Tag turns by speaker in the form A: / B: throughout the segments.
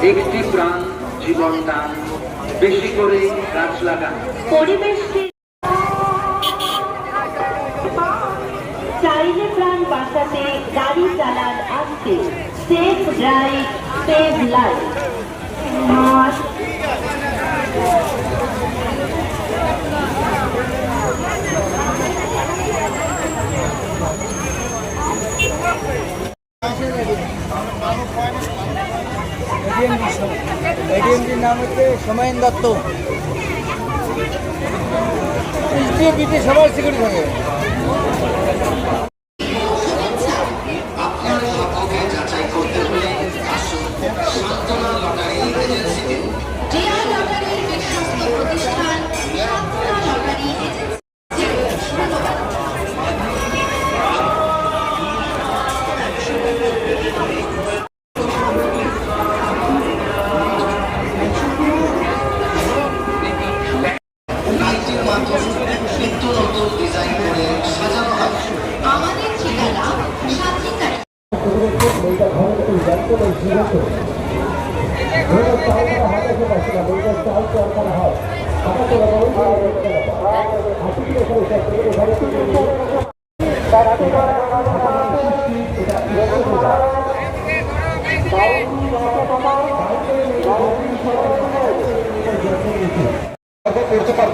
A: একটি প্রাণ জীবন দান, বেশি করে গাছ লাগান।
B: পরিবেশকে চাইলে প্রাণ বাঁচাতে গাড়ি চালান আস্তে। Safe drive, save life.
C: এডিএমটির নাম হচ্ছে সোমাইন দত্ত। সবার সিকিউরিটি থাকে।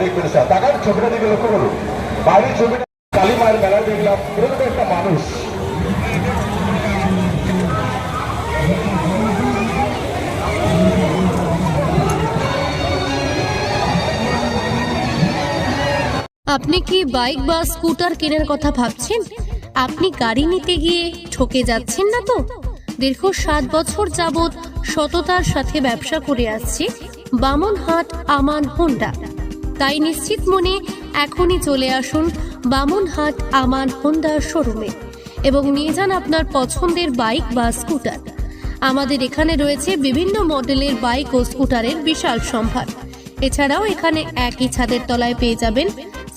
D: দেখবেন স্যার, টাকার ছবিটা দিকে লক্ষ্য করুন। বাইরের ছবিটা কালী মায়ের মেলায় দেখলাম, এরকম একটা মানুষ
E: আপনি কি বাইক বা স্কুটার কেনার কথা ভাবছেন? আপনি গাড়ি নিতে গিয়ে ঠকে যাচ্ছেন না তো? দীর্ঘ 7 বছর যাবৎ সততার সাথে ব্যবসা করে আসছে বামনহাট আমান হোন্ডা। তাই নিশ্চিত মনে এখনই চলে আসুন বামনহাট আমান হোন্ডা শোরুমে এবং নিয়ে যান আপনার পছন্দের বাইক বা স্কুটার। আমাদের এখানে রয়েছে বিভিন্ন মডেলের বাইক ও স্কুটারের বিশাল সম্ভার। এছাড়াও এখানে একই ছাদের তলায় পেয়ে যাবেন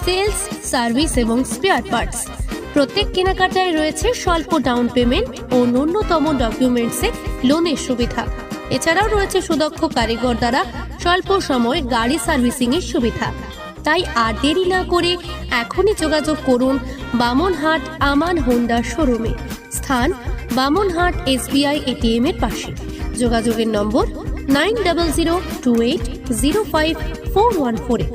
E: সেলস, সার্ভিস এবং স্পেয়ার পার্টস। প্রত্যেক কেনাকাটায় রয়েছে স্বল্প ডাউন পেমেন্ট ও ন্যূনতম ডকুমেন্টসে লোনের সুবিধা। এছাড়াও রয়েছে সুদক্ষ কারিগর দ্বারা স্বল্প সময়ে গাড়ি সার্ভিসিং এর সুবিধা। তাই আর দেরি না করে এখনই যোগাযোগ করুন বামনহাট আমান হোন্ডা শোরুমে। স্থান বামনহাট SBI ATM এর পাশে। যোগাযোগের নম্বর 9002805414।